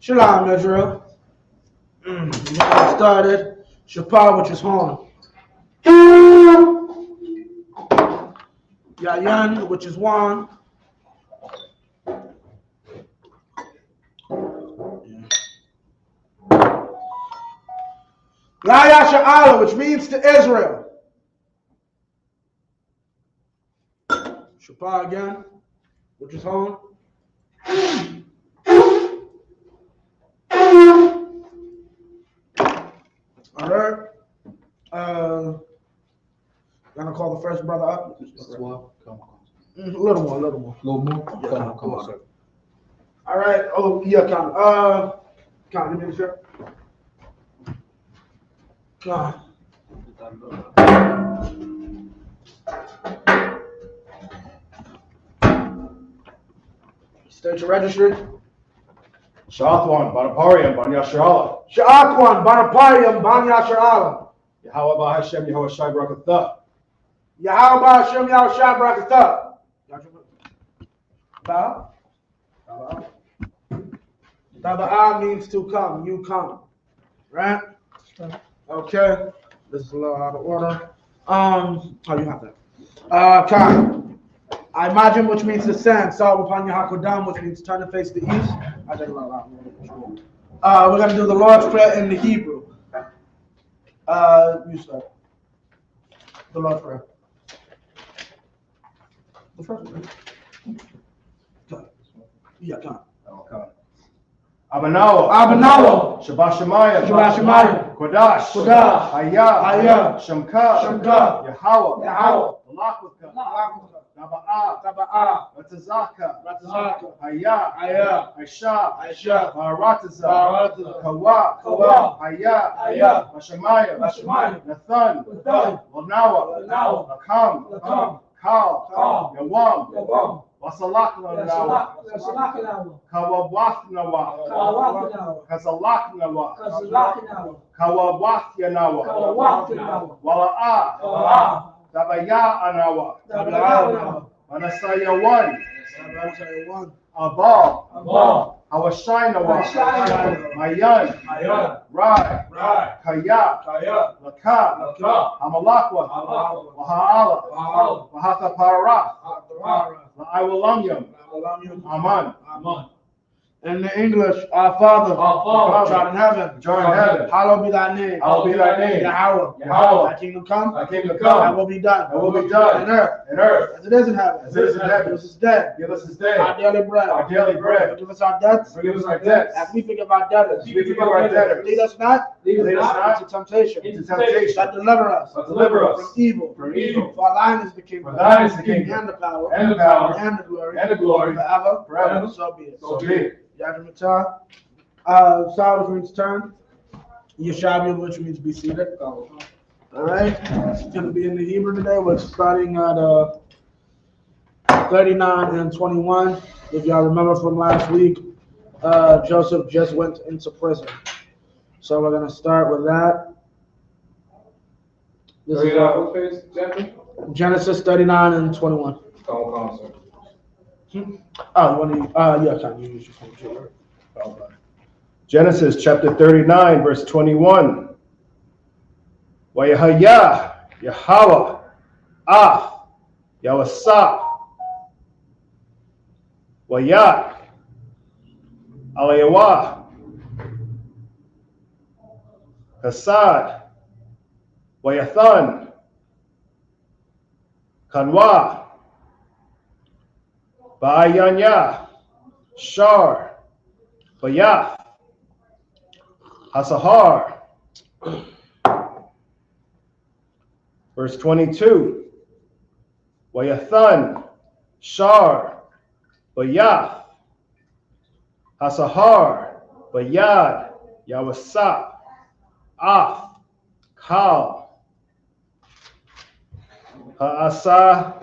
Shalom, Israel. We're going to get started. Shapar, which is horn. Yayan, which is one. Laya Sha'ala, which means to Israel. Shapar again, which is horn. All right. Gonna call the first brother up. A little more. Yeah, come on. All right. Oh, yeah, Con, give me the shirt. Con. State your registry. Sha'atwan, Banapariam, Banya Sha'ala. Sha'atwan, Banapariam, Banya Sha'ala. Yahweh Hashem, Yahweh Shai Barakatah. Yahweh Hashem, Yahweh Shai Barakatah. Taba'ah means to come, you come. Right? Okay. This is a little out of order. Oh, you have that. Khan. I imagine, which means descend. Saw upon your Hakodam, which means turn and face the east. I did a lot out. We're going to do the Lord's Prayer in the Hebrew. You start. The Lord's Prayer. The first one. Yeah, come on. Abanawa. Shabbat Shemayim. Kodash. Hayah. Shamka. Yahweh. Taba'ah. Ratazaka. Hayah. Aisha. Barataza. Kawa. Hayah. Hashemayim. Nathan. Lanawa. Lakam. Kal. Yawam. Wasalaknawa. Kawawathnawa. Kazalaknawa. Kawawathnawa. Wala'ah. Tabaya anawa. Manasayawan. Abal. Hawashinawa. Mayan. Rai. Kaya. Laka. Hamalakwa. Waha'ala. Wahatapara. La'awalamyam. Aman. In the English, our Father, which art in heaven, hallowed be thy name. Yahweh. Thy kingdom come. Thy will be done. On earth. As it is in heaven. Give us this day. Our daily bread. Forgive us our debts. As we forgive our debtors. Lead us not into temptation. But deliver us from evil. For thine is the kingdom. And the power. And the glory. Forever. So be it. Yadamata. Saul, which means turn. Yeshabi, which means be seated. All right. It's going to be in the Hebrew today. We're starting at 39 and 21. If y'all remember from last week, Joseph just went into prison. So we're going to start with that. This is Genesis 39 and 21. Oh, you want to? Yeah, can you use your phone? Genesis chapter 39, verse 21. Wayahaya, Yahweh, Yawasa, Wayat, Alayawa, Hasad, Wayathan, Kanwa, Ba'ayanya, Shar, Bayath, Hasahar. Verse 22. Wayathan, Shar, Bayath, Hasahar, Bayad, Yawasa, Af, Kal, Ha'asa,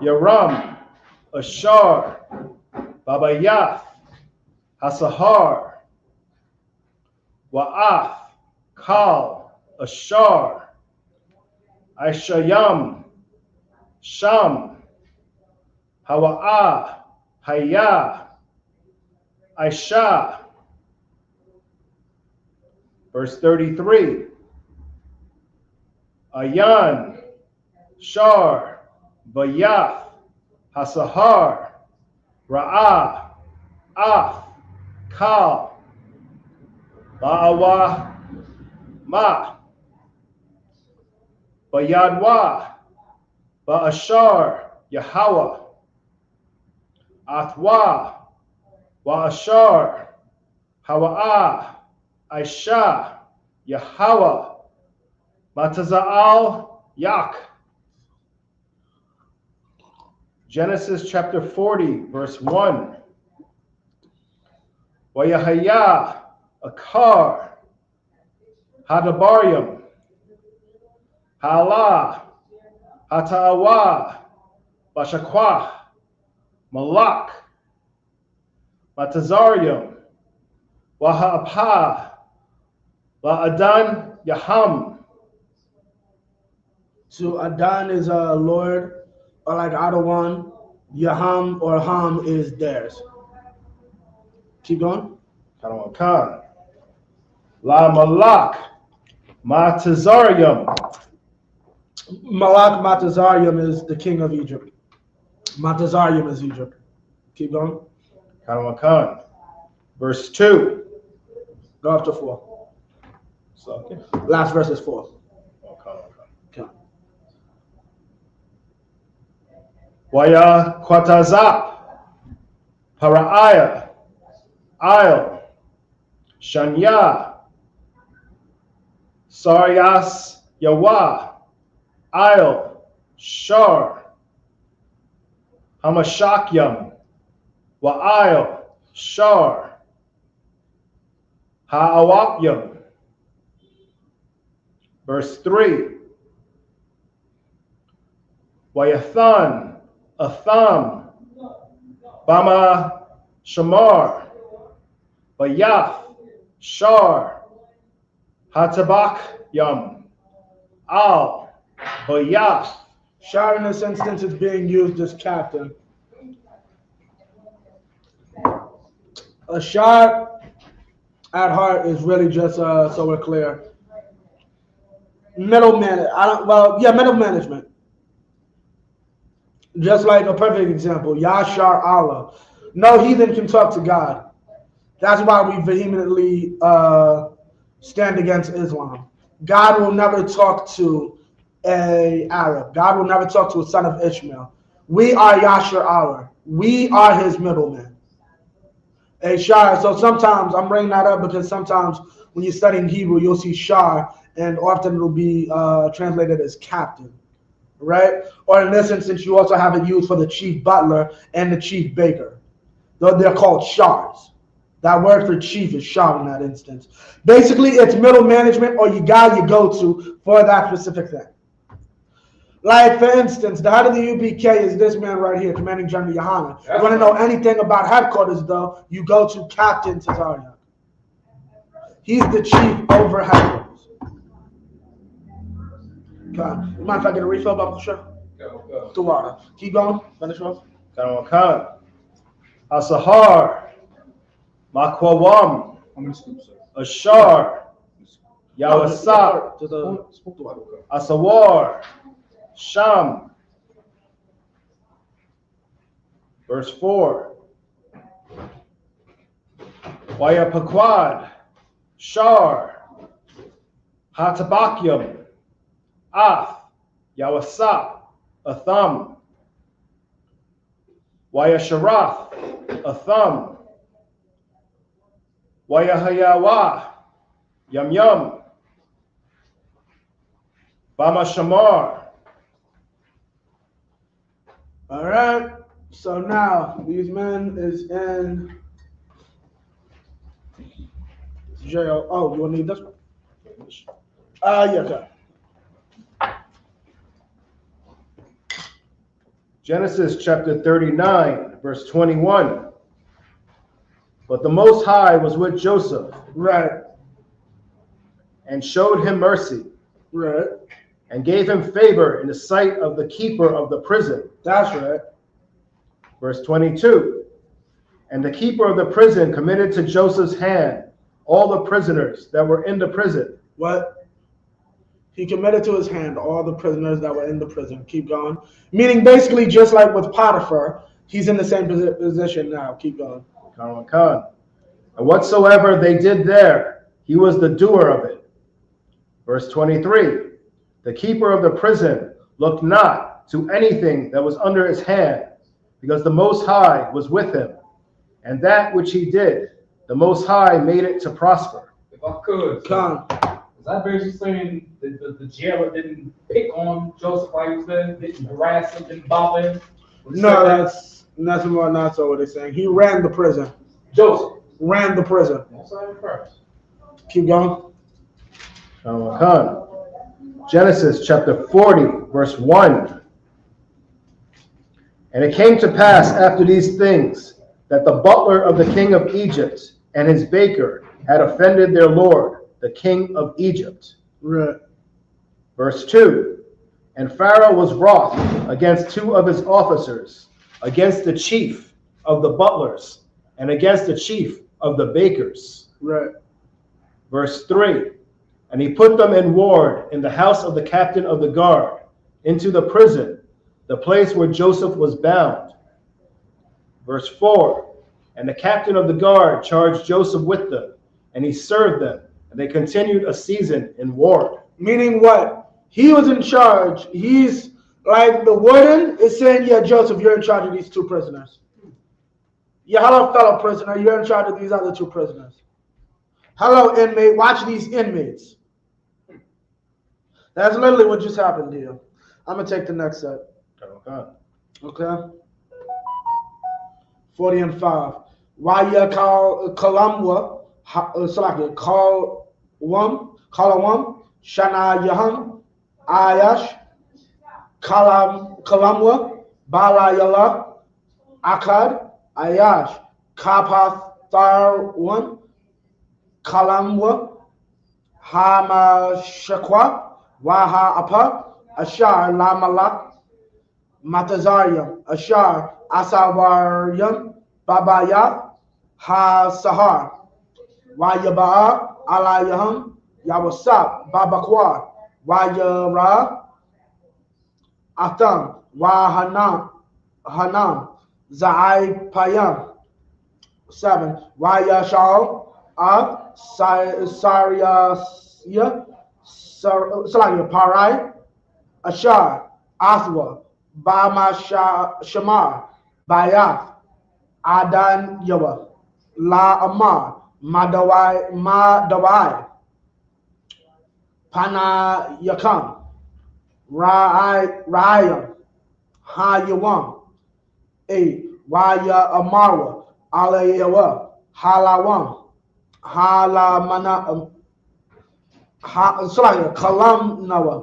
Yaram, Ashar, Babayath, Hasahar, Wa'af, Kal, Ashar, Aishayam, Sham, Hawa'ah, Hayah, Aisha, Verse 33. Ayan, Shar, Bayath, Hasahar, Ra'ah, Af, Kal, Ba'awa, Ma, Bayadwa, Ba'ashar, Yahweh, Athwa, Wa'ashar, Hawa'ah, Aisha, Yahweh, Mataza'al, Yak. Genesis chapter 40, verse 1. Wayahaya, Akar, Hadabarium, Hala, Hata'awa, Bashakwah, Malak, Matazarium, Waha'apah, La'adan Yaham. So Adan is a Lord, or like Adawan. Yaham or Ham is theirs. Keep going. Khan. La Malak, Matazarium. Malak Matazarium is the king of Egypt. Matazarium is Egypt. Keep going. Khan. Verse 2. Go up to 4. So, okay. Last verse is 4. Okay. Waya Kwatazap, Para'aya, Ail, Shanya, Saryas Yawa, Ail, Shar, Hamashakyam, Wa'ail, Shar, Ha'awapyam. Verse 3. Wayathan, Atham, Bama, Shamar, Bayath, Shar, Hatabak, Yam, Al, Bayath. Shar in this instance is being used as captain. A Shar at heart is really just so we're clear. Middle management. Just like a perfect example, Yashar Allah. No heathen can talk to God. That's why we vehemently stand against Islam. God will never talk to an Arab. God will never talk to a son of Ishmael. We are Yashar Allah. We are his middlemen. A Shar. So sometimes I'm bringing that up because sometimes when you're studying Hebrew, you'll see Shar, and often it'll be translated as captain. Right? Or in this instance, you also have it used for the chief butler and the chief baker. They're called shars. That word for chief is shar in that instance. Basically, it's middle management or you guy you go to for that specific thing. Like, for instance, the head of the UPK is this man right here, Commanding General Yohana. You want to know anything about headquarters, though, you go to Captain Cesario. He's the chief over headquarters. God. You mind if I get a refill, Baba Sure? Go. The water. Keep going. Finish off. Khan. Asahar, Makwawam, Ashar, Yawasap, Asawar, Sham. Verse 4. Wayapakwad, Shar, Hatabakyam, Af, Yawasap, Atham, Wayasharath, Atham, Wayahayawa, Yam, Bama Shamar. All right. So now these men is in jail. Oh, you want to need this one? Yeah, okay. Genesis chapter 39, verse 21. But the Most High was with Joseph. Right. And showed him mercy. Right. And gave him favor in the sight of the keeper of the prison. That's right. Verse 22. And the keeper of the prison committed to Joseph's hand all the prisoners that were in the prison. What? He committed to his hand all the prisoners that were in the prison. Keep going. Meaning basically just like with Potiphar, he's in the same position now. Keep going. And whatsoever they did there, he was the doer of it. Verse 23, the keeper of the prison looked not to anything that was under his hand, because the Most High was with him. And that which he did, the Most High made it to prosper. If I could, Come. is that basically saying that the jailer didn't pick on Joseph while he was there, didn't harass him, didn't bother him? No, that's more not so what they're saying. He ran the prison. Joseph ran the prison. That's first. Keep going. Genesis chapter 40, verse 1. And it came to pass after these things that the butler of the king of Egypt and his baker had offended their lord, the king of Egypt. Right. Verse 2. And Pharaoh was wroth against two of his officers, against the chief of the butlers, and against the chief of the bakers. Right. Verse 3. And he put them in ward in the house of the captain of the guard, into the prison, the place where Joseph was bound. Verse 4. And the captain of the guard charged Joseph with them, and he served them, and they continued a season in ward. Meaning what? He was in charge. He's like the warden is saying, yeah, Joseph, you're in charge of these two prisoners. Yeah, hello, fellow prisoner, you're in charge of these other two prisoners. Hello, inmate, watch these inmates. That's literally what just happened here. I'm going to take the next set. Okay. 40 and 5. Waya kalamwa, kalawam, shana yaham, ayash, kalamwa, balayala, akad, ayash, kapatharwan, kalamwa, hamashakwa, waha apa, ashar lamalak, matazariam, ashar asawariam, babaya, ha sahar, wayaba, alayaham, yawasap, babakwar, wayara, atam, hanam, zaai payam. 7. Wayashal, Saryasya, Parai, Ashar, Athwa, Bama Shamar, Bayath, Adan Yawa, La Amar, Madawai, Pana Yakam, Rayam, Ha Yawam, 8. Waya Amarwa, Alayawa, Halawam, Halamana, Kalam Nawa,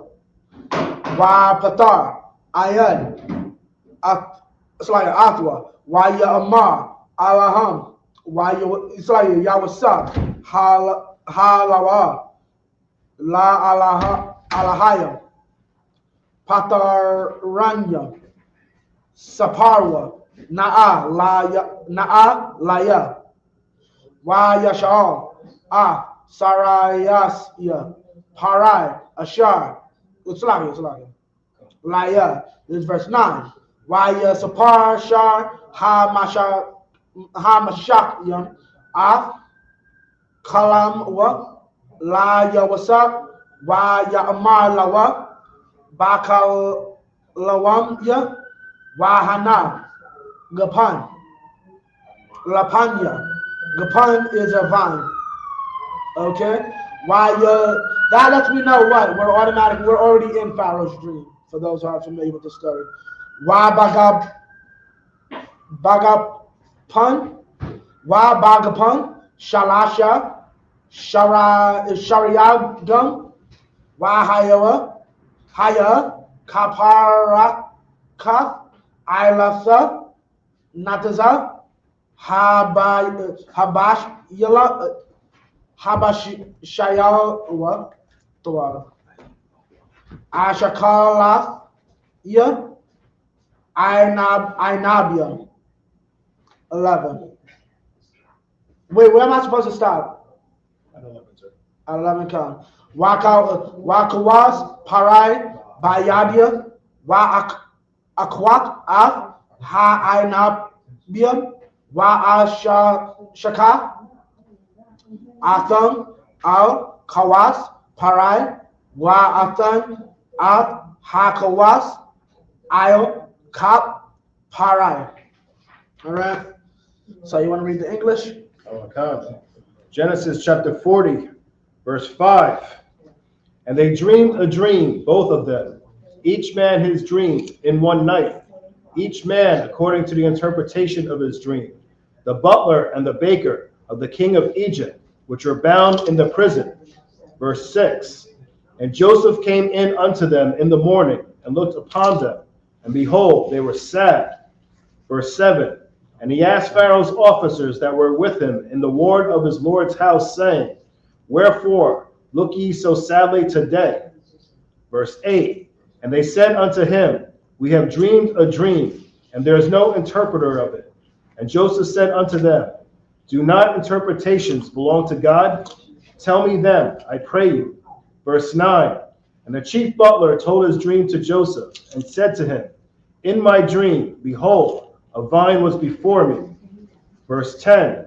Wa Patar, Ayan, Athwa, Waya Amar, Alaham, Waya Yawasab, Halawa, La Alahayam, Pataranya, Saparwa, Na'a Laya, Wayashal, Sarayasya, Parai, Ashar, Laya. This is verse 9. Waya Sapar Shar, Hamashakyam, Kalam wa, Laya Wasap, Waya Amar Lawa, Bakal Lawamya, Wahana, Gapan, Lapanya. Gapan is a vine. Okay? That lets me know what? We're already in Pharaoh's dream, for those who are familiar with the story. Why Bagapan, Shalasha, Shariagam, Why Haya, Kaparaka, Ilasa, Nataza, Habashayalwa, Ashakala, Ainabia. 11. Wait, where am I supposed to stop? 11 come. Wakawas parai bayadia wa akwat af ha ainabia wa shaka atham al kawas parai wa athan af hakawas il kap parai. All right. So you want to read the English? Okay. Genesis chapter 40, verse 5. And they dreamed a dream, both of them, each man his dream, in one night, each man according to the interpretation of his dream. The butler and the baker of the king of Egypt, which were bound in the prison. Verse 6. And Joseph came in unto them in the morning, and looked upon them, and behold, they were sad. Verse 7. And he asked Pharaoh's officers that were with him in the ward of his lord's house, saying, Wherefore look ye so sadly today? Verse 8. And they said unto him, We have dreamed a dream, and there is no interpreter of it. And Joseph said unto them, Do not interpretations belong to God? Tell me them, I pray you. Verse 9. And the chief butler told his dream to Joseph, and said to him, In my dream, behold, a vine was before me. Verse 10.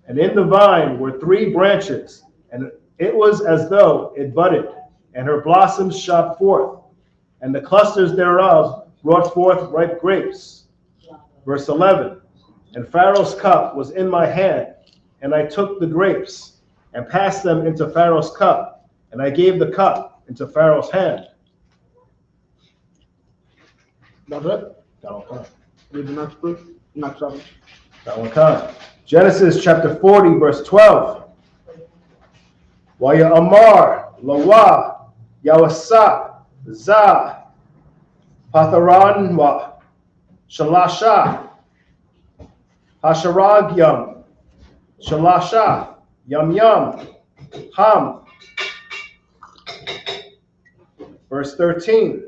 And in the vine were 3 branches, and it was as though it budded, and her blossoms shot forth, and the clusters thereof brought forth ripe grapes. Verse 11. And Pharaoh's cup was in my hand, and I took the grapes, and passed them into Pharaoh's cup, and I gave the cup into Pharaoh's hand. That's it. Okay. Read the next book. Next chapter. Okay. Genesis chapter 40, verse 12. Waya Amar, Lawa, Yawasa, Za, Patharanwa, Shalasha, Hasharagyam, Shalasha, Yum Yum, Ham. Verse 13.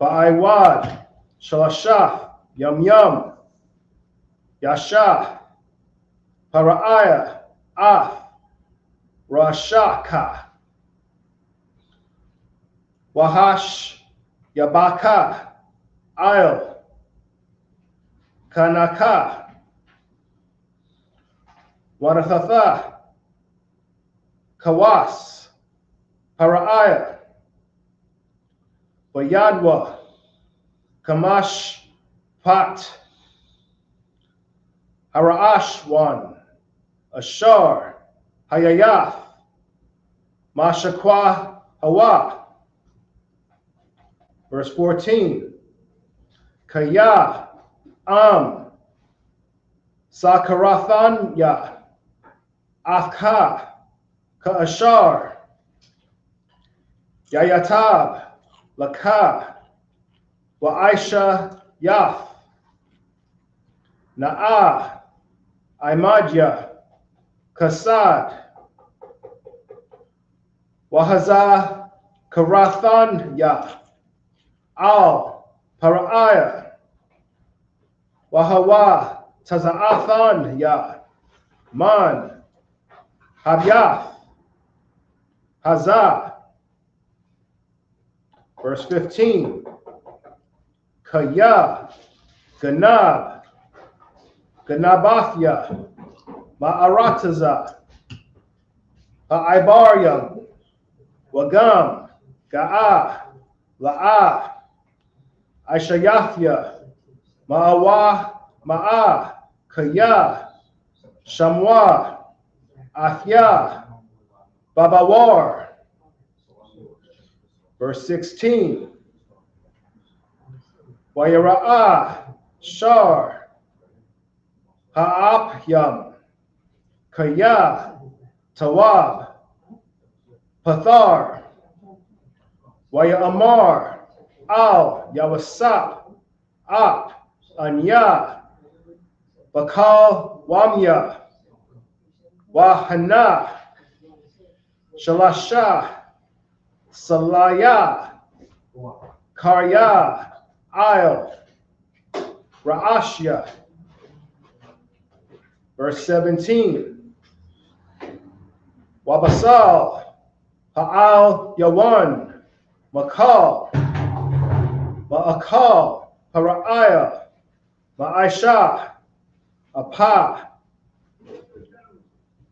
Ba'aiwad, Shalasha, Yum Yum, Yasha, Para'aya, Af, Rashaka, Wahash, Yabaka, Il, Kanaka, Warathatha, Kawas, Para'aya, Bayadwa, Kamash, Pat, Harashwan, Ashar, Hayayath, Mashakwa, Hawa. Verse 14. Kaya, Sakarathanya, Afka, Kaashar, Yayatab, Laka, Wa'aisha, Yaf, Na'ah, Imadya, Kasad, Wahaza, Karathanya, Al, Para'aya, Wahawa, Taza'athanya, Man, Habyath, Hazah. Verse 15. Kaya, Ganab, Ganabathya, Ma'arataza, Ha'aibaryam, Wagam, Ga'ah, La'ah, Aishayathya, Ma'awa, Ma'ah, Kaya, Shamwa, Athya, Babawar. Verse 16. Wayara'ah, Shar, Ha'apyam, Kaya, Tawab, Pathar, Waya'amar, Al, Yawasap, Ap, Anya, Bakal, Wamya, Wahana, Shalasha, Salaya, Karya, Il, Ra'ashya. Verse 17. Wabasal, Ha'al Yawan, Makal, Ma'akal, Para'aya, Ma'aisha, Apa,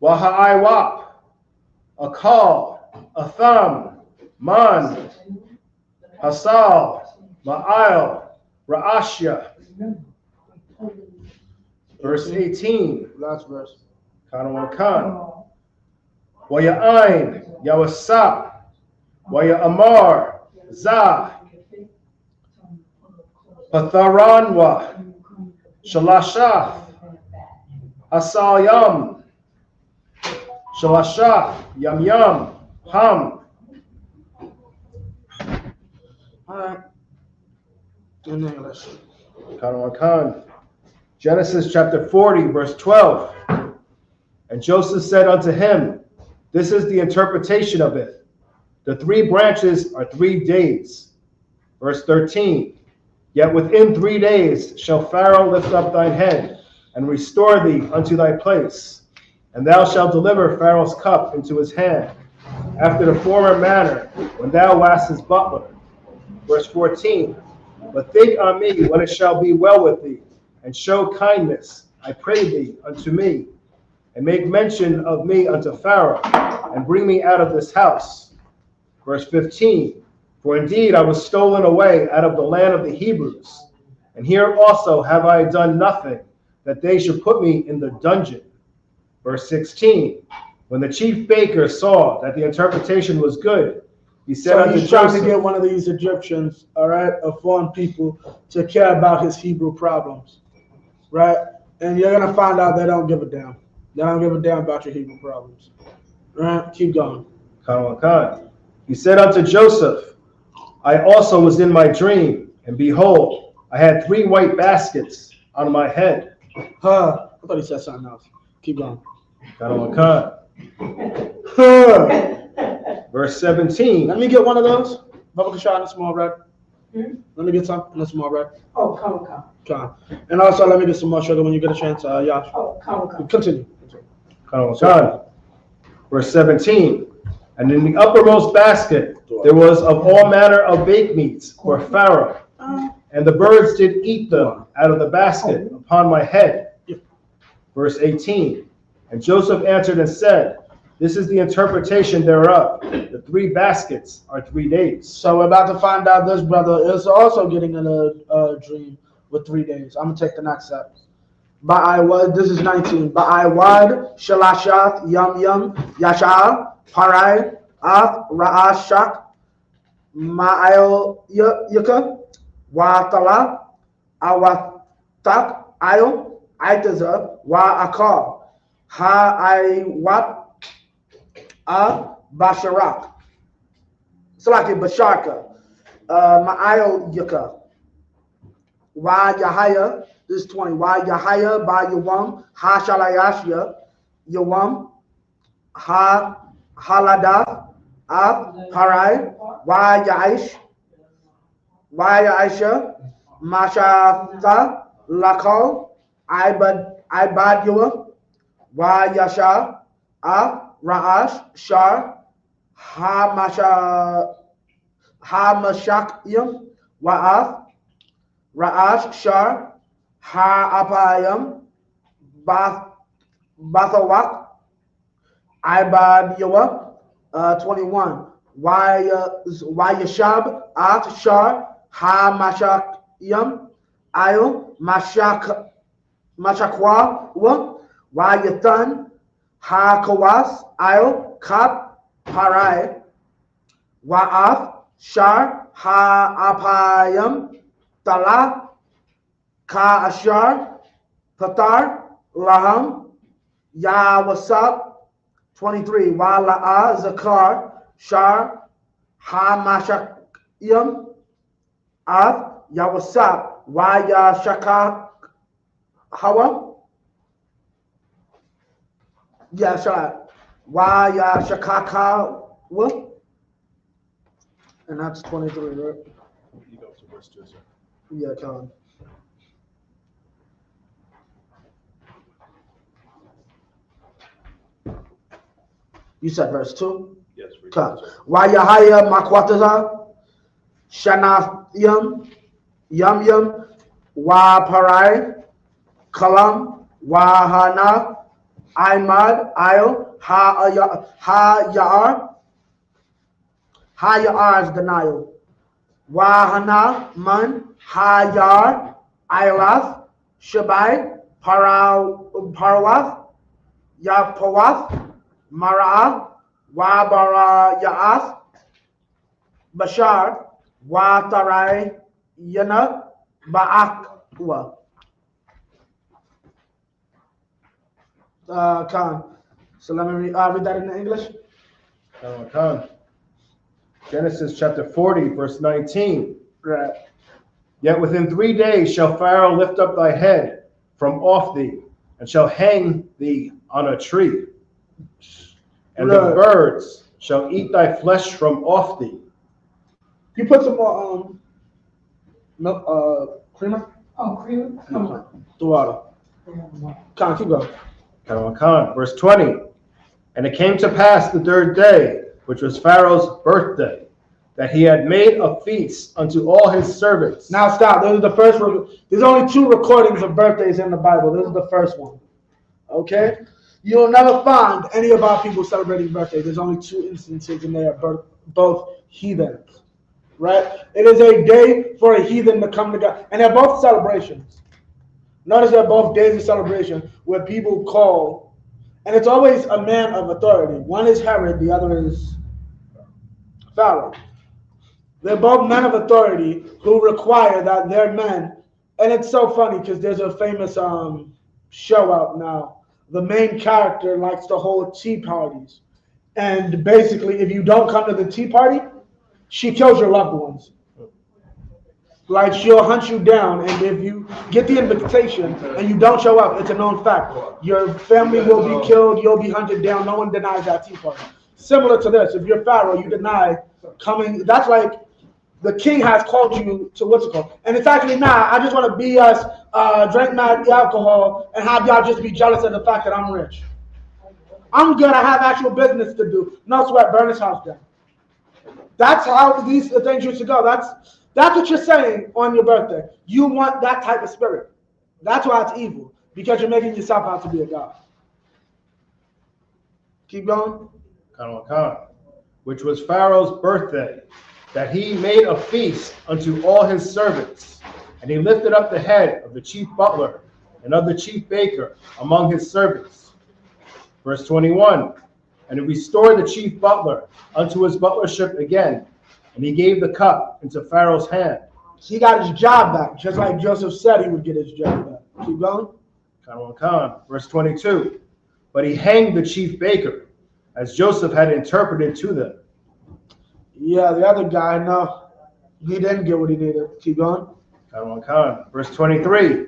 Waha'aiwap, Akal, Atham, Man, Hasal, Ma'il, Ra'ashya. Verse 18. Last verse. Kanawakan. Waya'ain, Yawasa, Waya'amar, Za, Patharanwa, Shalashah, Asal Shalashah, Yam, Ham. All right. In English. Kanawakan. Genesis chapter 40, verse 12. And Joseph said unto him, this is the interpretation of it. The 3 branches are 3 days. Verse 13. Yet within 3 days shall Pharaoh lift up thine head, and restore thee unto thy place. And thou shalt deliver Pharaoh's cup into his hand, after the former manner, when thou wast his butler. Verse 14. But think on me when it shall be well with thee, and show kindness, I pray thee, unto me, and make mention of me unto Pharaoh, and bring me out of this house. Verse 15. For indeed I was stolen away out of the land of the Hebrews, and here also have I done nothing, that they should put me in the dungeon. Verse 16. When the chief baker saw that the interpretation was good, he said So unto he's trying to Joseph, get one of these Egyptians, all right, of foreign people, to care about his Hebrew problems, right? And you're gonna find out they don't give a damn. They don't give a damn about your Hebrew problems. All right, keep going. He said unto Joseph, I also was in my dream, and behold, I had 3 white baskets on my head. Huh? I thought he said something else. Keep going. Huh. Verse 17. Let me get one of those. Bubba Kashad in a small red. Let me get some in a small red. Oh, come. Come. And also, let me get some more sugar when you get a chance. Yash. Oh, come. Continue. Verse 17. And in the uppermost basket there was of all manner of baked meats for Pharaoh, and the birds did eat them out of the basket upon my head. Verse 18. And Joseph answered and said, this is the interpretation thereof. The 3 baskets are 3 days. So we're about to find out this brother is also getting in a dream with 3 days. I'm gonna take the next step. This is 19. Ba'aiwad, Shalashat, Yam, Yashal, Parai, Ath, Ra'ashak, Ma'il Yuka, Watala, Awatak, Ayo, Aitaza, Wa'akal, Ha'aiwat, Basharak. Salaki Basharka, Ma'il Yuka, Wa Yahaya. This is 20. Wa Yahaya ba Yawam, Ha Shalayashya, Yawam, Ha Halada, Ab Harai, Wa Yaish, Wa Yaisha, Mashatha, Lakal, Ibad Yua, Wa Yasha, Ab Ra'ash, Shar, Ha Mashakyam, Wa'af, Ra'ash, Shar, Ha-apayam, Bathawak, Ibad Yawa, 21. Wayashab, At Shar, Ha-mashakyam, Ayo, Mashakwa, Wayathan, Ha-kawas, Ayo, Kap, Parai, Wa'af, Shar, Ha-apayam, Tala, Ka Ashar, Patar, Laham, Yawasab, 23. Wa La'a, Zakar, Shar, Ha Mashakyam, Av, Yawasab, Wa Yashaka, Hawa, Yashar, Wa Yashakaka, and that's 23, right? You go to verse 2, sir. Yeah, Colin. You said verse 2? Yes, read Come. verse Wa Yahaya Makwataza, Shana Yum, Wa Parai, Kalam, Wa Hana, Imad, Io, Ha Ya'ar is the Nile. Wa Hana, Man, Ha Yar, Ilath, Shabai, Parawath, Yapawath, Mara'ah, Wa Bara Ya'ath, Bashar, Wa Tarai, Yana, Ba'akwa. Khan. So let me read that in English. Khan. Genesis chapter 40, verse 19. Right. Yet within 3 days shall Pharaoh lift up thy head from off thee, and shall hang thee on a tree. And the birds shall eat thy flesh from off thee. You put some more milk, creamer? Oh, cream. The water. Khan, keep going. Verse 20. And it came to pass the 3rd day, which was Pharaoh's birthday, that he had made a feast unto all his servants. Now stop. This is the first. There's only 2 recordings of birthdays in the Bible. This is the first one. Okay? You'll never find any of our people celebrating birthdays. There's only 2 instances, and they are both heathens. Right? It is a day for a heathen to come to God. And they're both celebrations. Notice they're both days of celebration where people call, and it's always a man of authority. One is Herod, the other is Pharaoh. They're both men of authority who require that their men, and it's so funny because there's a famous show out now. The main character likes to hold tea parties. And basically, if you don't come to the tea party, she kills your loved ones. Like, she'll hunt you down, and if you get the invitation and you don't show up, it's a known fact. Your family will be killed, you'll be hunted down, no one denies that tea party. Similar to this, if you're Pharaoh, you deny coming, that's like the king has called you to what's it called? And it's actually not, I just want to be us, drink mad alcohol, and have y'all just be jealous of the fact that I'm rich. I'm good, I have actual business to do. No sweat, burn his house down. That's how these things used to go. That's what you're saying on your birthday. You want that type of spirit. That's why it's evil. Because you're making yourself out to be a god. Keep going. Which was Pharaoh's birthday, that he made a feast unto all his servants. And he lifted up the head of the chief butler and of the chief baker among his servants. Verse 21. And he restored the chief butler unto his butlership again. And he gave the cup into Pharaoh's hand. He got his job back, just like Joseph said he would get his job back. Keep going. Verse 22. But he hanged the chief baker, as Joseph had interpreted to them. Yeah, the other guy, no, he didn't get what he needed. Keep going. Verse 23.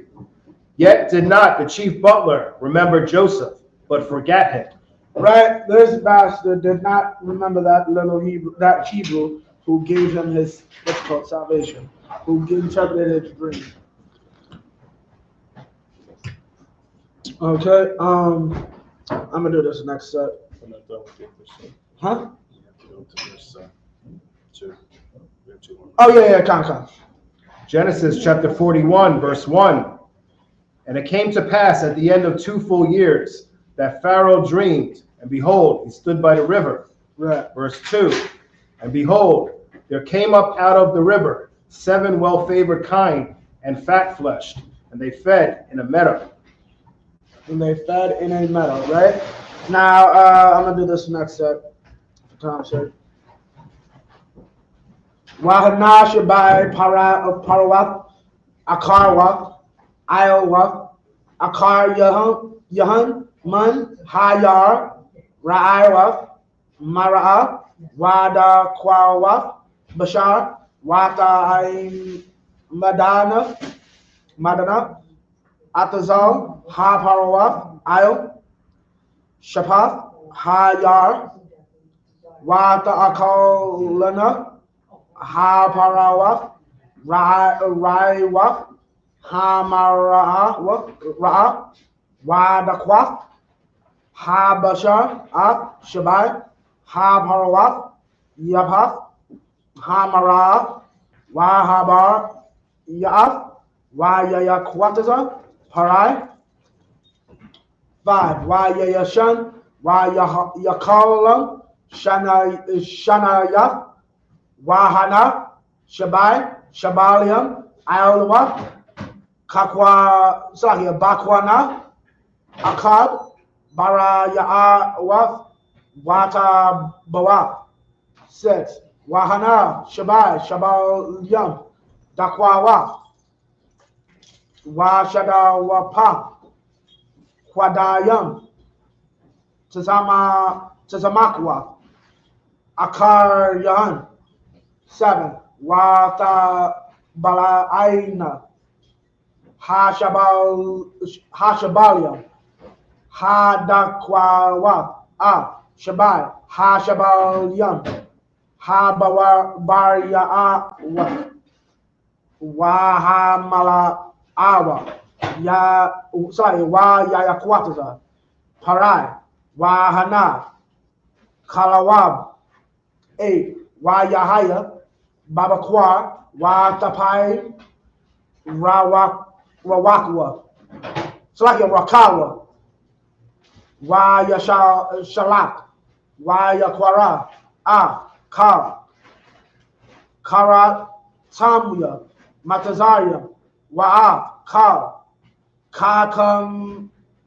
Yet did not the chief butler remember Joseph, but forgat him. Right, this bastard did not remember that little Hebrew who gave him his, what's called salvation, who interpreted his dream. Okay, I'm gonna do this next set. Huh? Oh yeah, come. Genesis chapter 41, verse 1. And it came to pass at the end of 2 full years that Pharaoh dreamed, and behold, he stood by the river. Right. Verse 2. And behold, there came up out of the river 7 well-favored kine and fat-fleshed, and they fed in a meadow. And they fed in a meadow, right? Now, I'm going to do this next set. For time's sake. Wahana Shabai Parawath, Akarwath, Iowath, Akar Yahan, Man, Hayar, Ra'awath, Mara'ah, Wada Kwawath, Bashar, Wata Madana, Atazal, Ha Parawath, Io, Shapath, Hayar, Wata Akalana, Ha Parawath, Raiwath, Ha Mara'ah, Wada Kwath, Ha Bashar, Ab, Shabai, Ha Parawath, Yabhath, Ha Mara, Wa Habar, Yaath, Wa Yayakwataza, Parai. 5. Wa Yayashan, Wa Yakalam, Shanayath, Wahana, Shabai, Shabaliam, Iolwa, Bakwana, Akkad, Barayaawath, Wata Bawa. 6. Wahana, Shabai, Shabaliam, Dakwawa, Washadawapa, Kwadayam, Tazamakwa, Akaryan. 7. Wata Balaaina, Hashabaliam, Hadakwawa, Shabai, Hashabaliam, Habawarya, Wahamala Awa, Wa Yayakwataza, Parai, Wahana, Kalawab. 8. Wa Yahaya, Babakwa, Wa Tapai, Rawakwa, Rakawa, Wa Yashalak, Wa Yakwara, Kara Tamuya, Matazaria,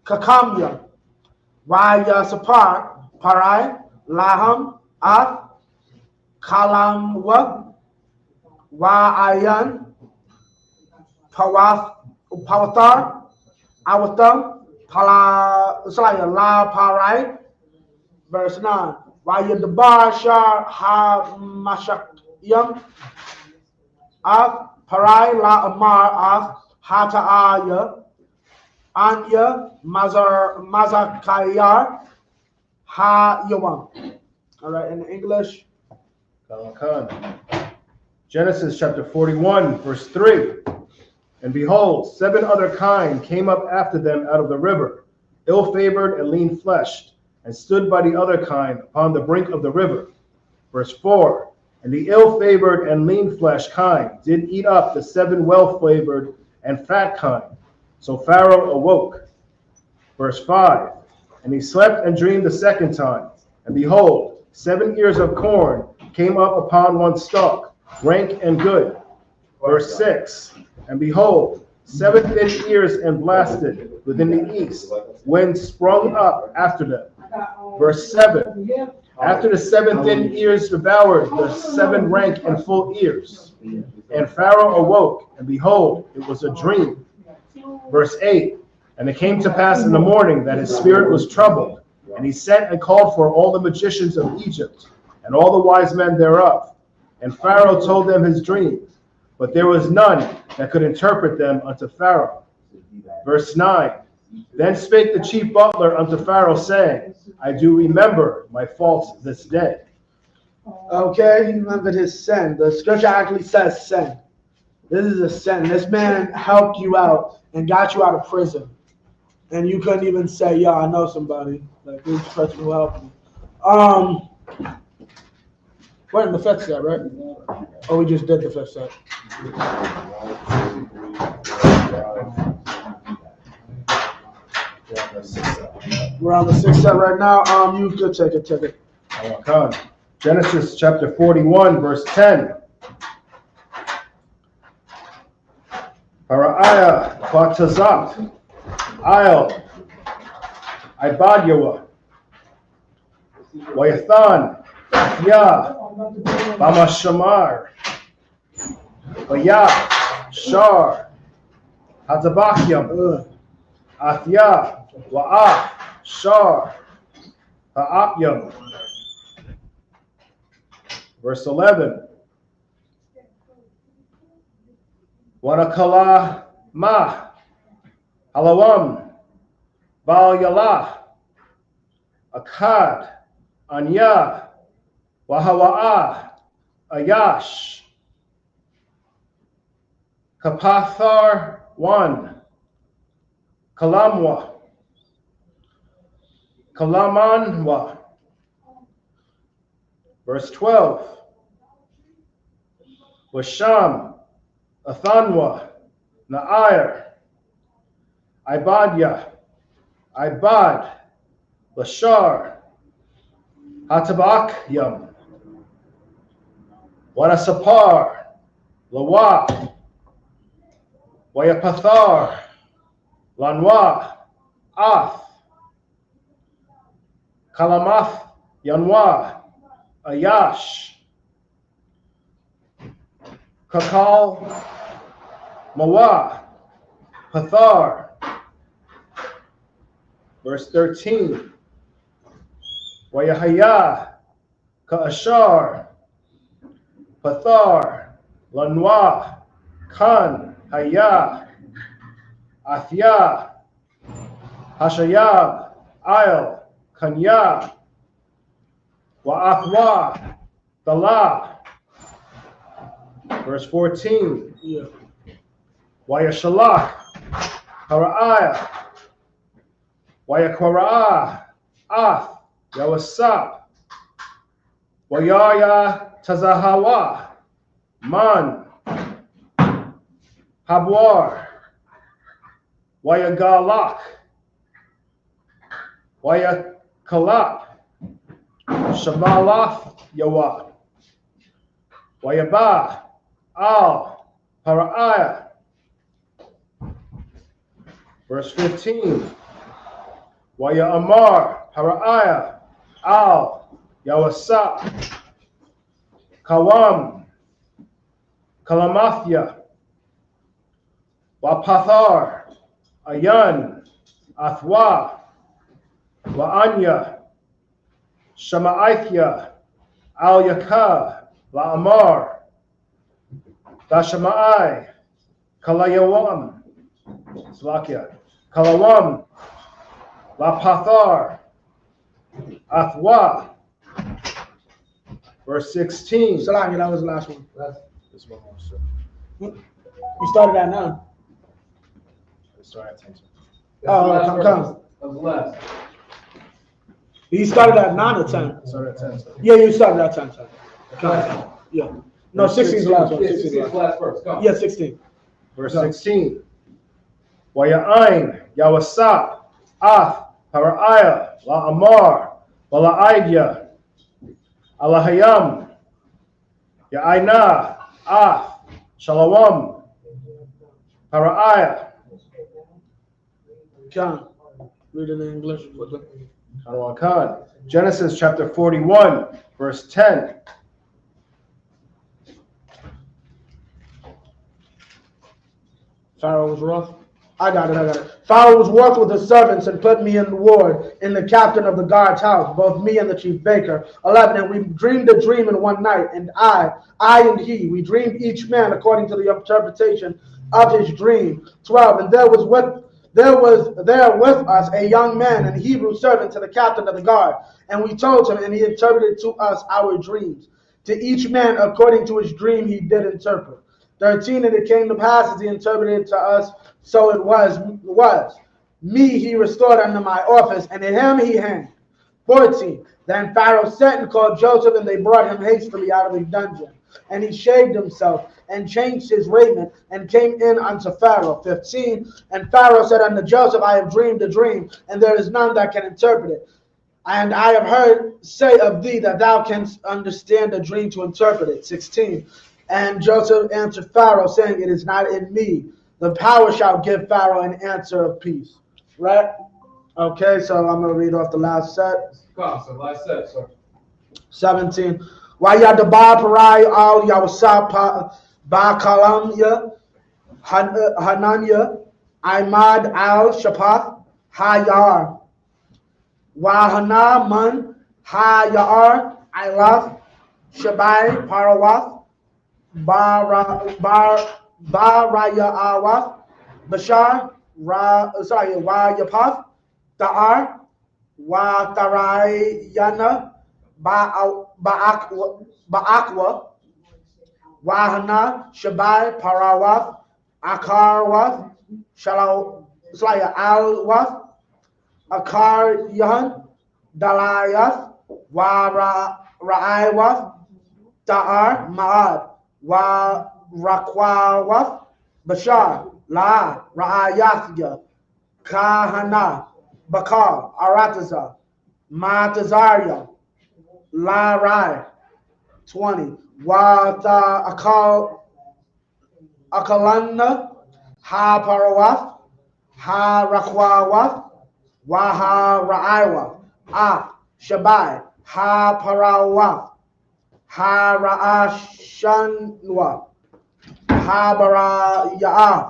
Kakamya, Wa Sapar, Parai, Laham, Kalamwa, Wa Ayan, Pawathar, Awatam, La Parai. Verse 9. Wa Yadabar Shar Ha Mashakyam, Parai La Amar, Hata'aya, Anya, Mazakayar, Ha Yawam. All right, in English. Genesis chapter 41, verse 3. And behold, 7 other kine came up after them out of the river, ill-favored and lean-fleshed, and stood by the other kine upon the brink of the river. Verse 4. And the ill-favored and lean-fleshed kine did eat up the 7 well-flavored and fat kine. So Pharaoh awoke. Verse 5. And he slept and dreamed the second time. And behold, 7 ears of corn came up upon one stalk, rank and good. Verse 6. And behold, 7 thin ears and blasted within the east, wind sprung up after them. Verse 7. After the 7 thin ears devoured the 7 rank and full ears. And Pharaoh awoke, and behold, it was a dream. Verse 8. And it came to pass in the morning that his spirit was troubled, and he sent and called for all the magicians of Egypt, and all the wise men thereof. And Pharaoh told them his dreams, but there was none that could interpret them unto Pharaoh. Verse 9. Then spake the chief butler unto Pharaoh, saying, I do remember my faults this day. Okay, he remembered his sin. The scripture actually says sin. This is a sin. This man helped you out and got you out of prison. And you couldn't even say, yeah, I know somebody. Like, this person who helped me. We're in the 5th set, right? Oh, we just did the 5th set. We're on the 6th set right now. You could take it. Genesis chapter 41, verse 10. Para'aya Batazat, Isle, Ibadyawa, Wayathan, Ya, Bamashamar, Waya, Shar, Hatabakyam, Athya, Wa'ah, Shar, Ha'apyam. Verse 11. Wanakala ma, Halawam, Baal Yalah, Akkad, Anya, Wahawa'ah, Ayash, Kapathar 1, Kalamwa, Kalamanwa. Verse 12. Washam, Athanwa, Na'ir, Ibadya, Ibad, Lashar, Hatabakyam, Wanasapar, Lawa, Wayapathar, Lanwa, Ath, Kalamath, Yanwa, Ayash, Kakal, Mawa, Pathar. Verse 13. Wayahaya, Ka'ashar, Pathar, Lanwa, Khan, Haya, Athya, Hashayab, Ail, Kanya, Wa'athwa, Dala. Verse 14. Yeah. Wayashalak, Hara'aya, Wayakwara'a, Ath, Yawasap, Wayaya Tazahawa, Man, Habwar, Wayagalak, Wayakalap, Shamalath Yawa, Wayaba, Al, Para'aya. Verse 15. Waya Amar, Para'aya, Al, Yawasa, Kawam, Kalamathya, Wapathar, Ayan, Athwa, Wa'anya, Shama'ithya, Al Yaka, La'amar, Dashama'ai, Kalayawam, Slakia, Kalawam, Lapathar, Athwa. Verse 16. Salami, that was the last one. This one more, sir. You started at 9. Sorry, attention. Oh, come. That was the last. You started at 9 or 10? Sorry, 10, sir. Yeah, you started at 10. Come. Yeah. No, 16 is the last one. Yeah, 16 is 16 the is the last. last verse. Come. Yeah, 16. Verse 16. Waya'ain, Yawasap, Ath, Para'aya, La'amar, Wala'aidya, Alahayam, Ya'aina, Ath, Shalawam, Para'aya. Come. Read it in English quickly. Khan. Genesis chapter 41, verse 10. Pharaoh was wroth. I got it. Pharaoh was wroth with his servants and put me in ward in the captain of the guard's house, both me and the chief baker. 11. And we dreamed a dream in one night, and I and he, we dreamed each man according to the interpretation of his dream. 12. And there was with us a young man, an Hebrew servant to the captain of the guard, and we told him, and he interpreted to us our dreams. To each man according to his dream he did interpret. 13. And it came to pass as he interpreted to us, so it was. Me he restored unto my office, and in him he hanged. 14. Then Pharaoh sent and called Joseph, and they brought him hastily out of the dungeon. And he shaved himself, and changed his raiment, and came in unto Pharaoh. 15. And Pharaoh said unto Joseph, I have dreamed a dream, and there is none that can interpret it. And I have heard say of thee that thou canst understand a dream to interpret it. 16. And Joseph answered Pharaoh, saying, it is not in me. The power shall give Pharaoh an answer of peace. Right? Okay, so I'm going to read off the last set. Come, sir. Last set, sir. 17. Wayadaba parai al yawasa ba kalamya hananya imad al shapath hayar wahana man hayar ilaf shabai parawath Barayawath, Bashar, Wayapath, Ta'ar, Watarayana, Ba'akwa, Wahana, Shabai, Parawath, Akarwath, Alwath, Akar Yahan, Dalayath, Wa Ra'awath, Ta'ar, Ma'ad, Wa Rakwawath, Bashar, La, Ra'ayathya, Kahana, Bakar, Arataza, Matazarya, La Rai, 20. Wa Akalana, Ha Parawath, Ha Rakwawath, Wa Ha Ra'awath, Shabai, Ha Parawath, Ha Ra'ashanwa, Ha Baraya'ah.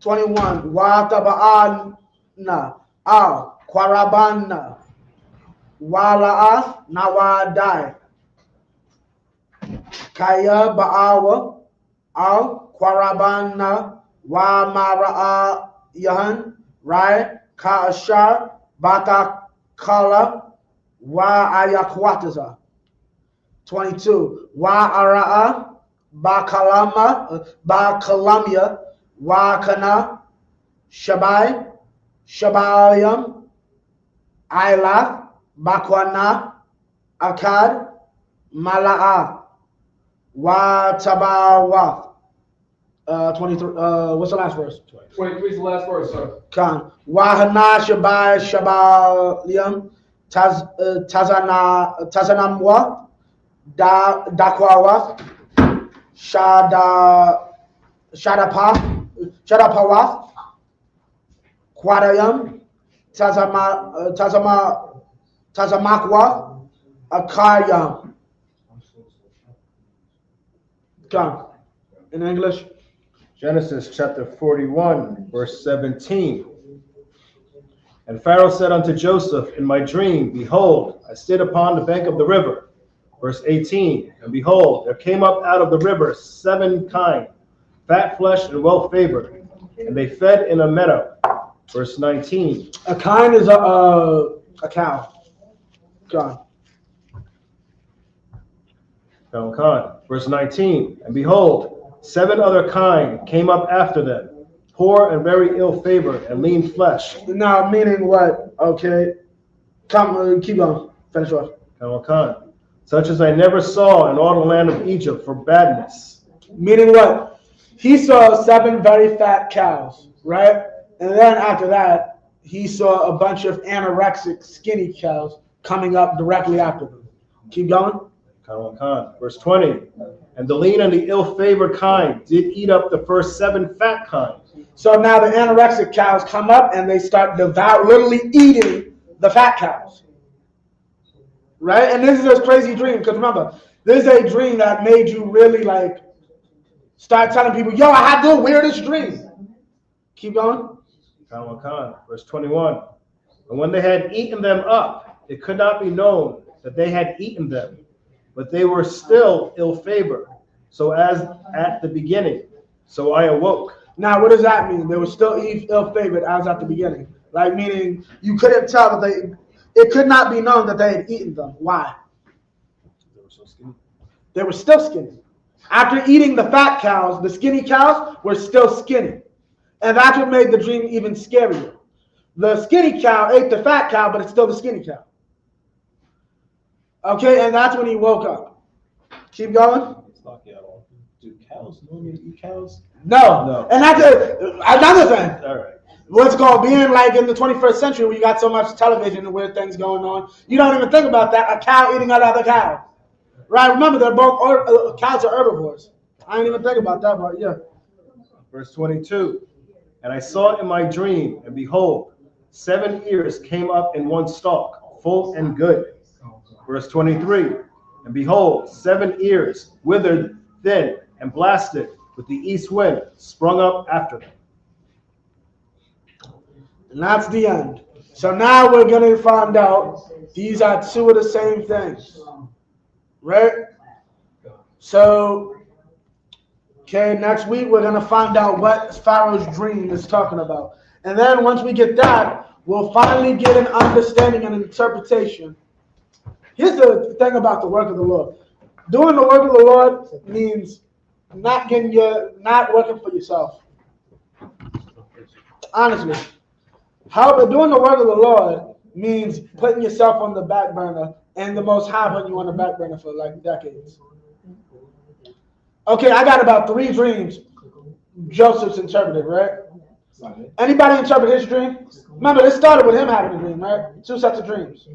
21. Wa Taba'ana, Al Quarabana, Wa La'ath, Nawadai, Kaya Ba'awa, Al Quarabana, Wa Mara'a Yahan, Rai, Ka'ashar, Batakala, Wa Ayakwataza. 22. Wa Ara'a, Bakalamya, Wa Kana, Shabai, Shabayam, Ailath, Bakwana, Akkad, Mala'a, Wa Tabawath. 23. What's the last verse? 23 is the last verse, sir. Khan. Wa Hana Shabai Shabalyam, Tazanamwa, Dakwawath, Shadapawath, Quadayam, Tazamakwa, Akaryam. Come. In English. Genesis chapter 41, verse 17. And Pharaoh said unto Joseph in my dream, Behold, I stood upon the bank of the river. Verse 18. And behold, there came up out of the river 7 kine, fat fleshed and well favored, and they fed in a meadow. Verse 19. A kine is a cow. Come. Verse 19. And behold, 7 other kine came up after them, poor and very ill-favored and lean flesh. Now, meaning what? Okay. Come, keep going. Finish off. Such as I never saw in all the land of Egypt for badness. Meaning what? He saw 7 very fat cows, right? And then after that, he saw a bunch of anorexic, skinny cows coming up directly after them. Keep going. Verse 20. And the lean and the ill-favored kine did eat up the first 7 fat kine. So now the anorexic cows come up and they start literally eating the fat cows. Right? And this is a crazy dream, because remember, this is a dream that made you really like start telling people, yo, I had the weirdest dream. Keep going. Verse 21. And when they had eaten them up, it could not be known that they had eaten them, but they were still ill-favored, so as at the beginning. So I awoke. Now, what does that mean? They were still ill-favored as at the beginning. Like, meaning you couldn't tell that it could not be known that they had eaten them. Why? They were so skinny. They were still skinny. After eating the fat cows, the skinny cows were still skinny. And that's what made the dream even scarier. The skinny cow ate the fat cow, but it's still the skinny cow. Okay, and that's when he woke up. Keep going. Do cows normally eat cows? No. And that's another thing. All right. What's called being like in the 21st century where you got so much television and weird things going on. You don't even think about that. A cow eating another cow. Right? Remember, they're both cows are herbivores. I didn't even think about that, but yeah. Verse 22. And I saw in my dream, and behold, 7 ears came up in one stalk, full and good. Verse 23. And behold, 7 ears, withered, thin, and blasted with the east wind, sprung up after them. And that's the end. So now we're going to find out these are 2 of the same things. Right? So, okay, next week we're going to find out what Pharaoh's dream is talking about. And then once we get that, we'll finally get an understanding and interpretation. Here's the thing about the work of the Lord. Doing the work of the Lord means not working for yourself. Honestly. However, doing the work of the Lord means putting yourself on the back burner and the Most High putting you on the back burner for like decades. Okay, I got about 3 dreams Joseph's interpreted, right? Anybody interpret his dream? Remember, this started with him having a dream, right? 2 sets of dreams.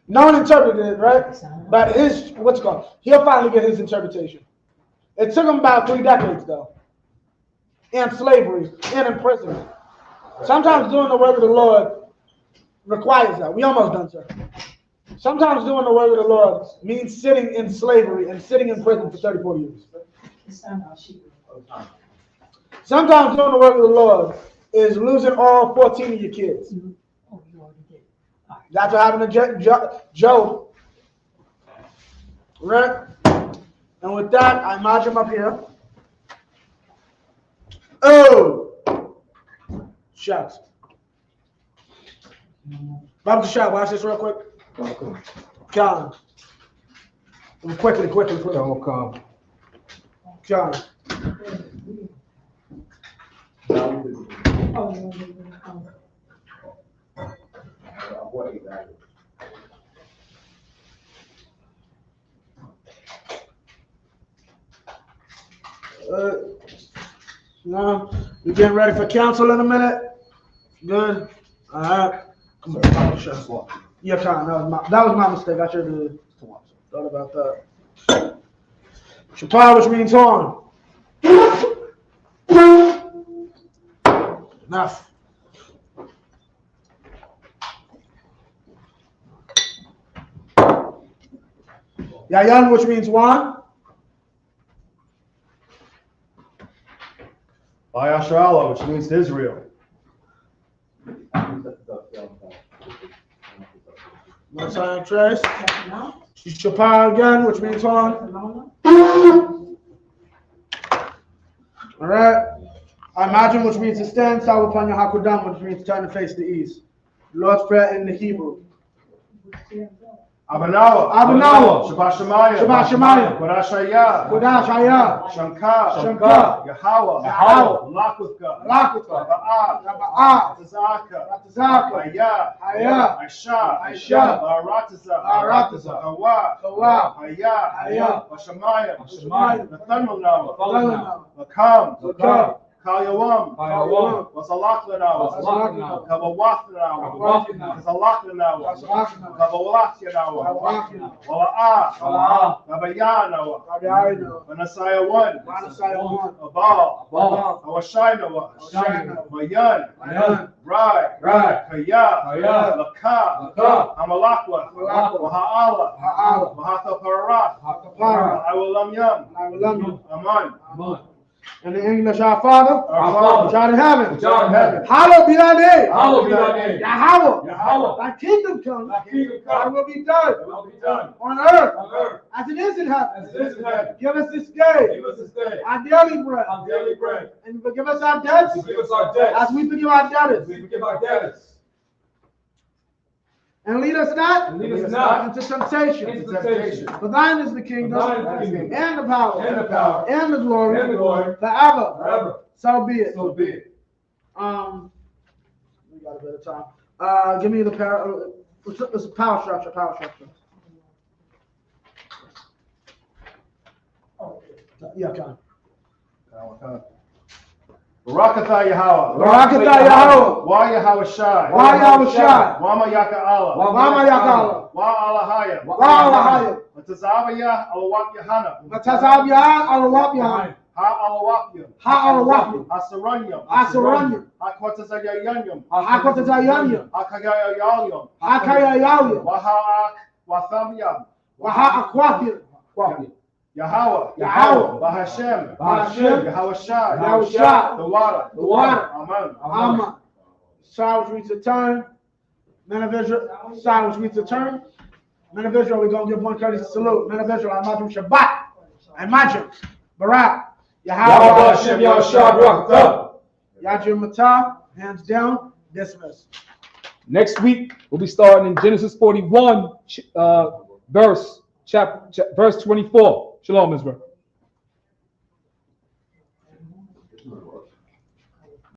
No one interpreted it, right? But he'll finally get his interpretation. It took him about 3 decades, though. In slavery, in imprisonment. Sometimes doing the work of the Lord requires that. We almost done, sir. Sometimes doing the work of the Lord means sitting in slavery and sitting in prison for 34 years. Sometimes doing the work of the Lord is losing all 14 of your kids. That's what happened to Job. Right? And with that, I march him up here. Oh! Shucks. Baba Shot, watch this real quick. Come. Quickly. Come. No, you getting ready for council in a minute? Good. All right. Come on, Baba Shot. Yeah, Con, that was my mistake. I should have thought about that. Shapar, which means horn. Enough. Yayan, which means one. Bayashala, which means Israel. Messiah Trace. Shapar again, which means horn. All right. I imagine, which means to stand. Salvapanya Hakudam, which means turn to face the east. Lord's Prayer in the Hebrew. Abanawa. Shabbat Shemayim. Kodash Hayah. Shankar. Yahweh. Lakutka. Ba'ah. Tazaka. Hayah. Aisha. Barataza. Hawa. Hayah. Bashamayim. Nathaniel Nawa. Makam. Kal Yawam. Wasalak Lanawa. Kabawach Lanawa. Kazalak Lanawa. Kabawach Lanawa. Wala'ah. Kabaya Nawa. Manasaya 1. Abal. Awashai Nawa. Mayan. Rai. Kaya. Laka. Amalakwa. Waha'ala. Wahatha Pararat. Awalam Yam. Aman. In the English, our Father, which art in heaven. Hallowed be thy name. Yahweh. Thy kingdom come. Thy will be done. On earth. As it is in heaven. Give us this day. Our daily bread. And forgive us our debts. As we forgive our debtors. And lead us not into temptation. For thine is the kingdom, and the power, and the glory, forever. So be it. We got a bit of time. Give me the power structure. Yeah, come on. Barakatha Yahweh. Wa Yahweh Shai. Wama Yaka Allah. Wa Alahaya. Matazavaya Alawak Yahana. Ha Alawapyam. Asaranyam. Hakwatazayanyam. Hakayayayam. Wathamyam. Yahweh, Bahashem, Yahweh Shai, the water, Amen. Shai, which means to turn. Men of Israel, Shai, which means to turn. Men of Israel, we're going to give one courtesy salute. Men of Israel, I imagine Shabbat. I imagine Barak. Yahweh Hashem, Yahushua, Yajim Matah, hands down, dismiss. Next week, we'll be starting in Genesis 41, verse 24. Shalom, Israel.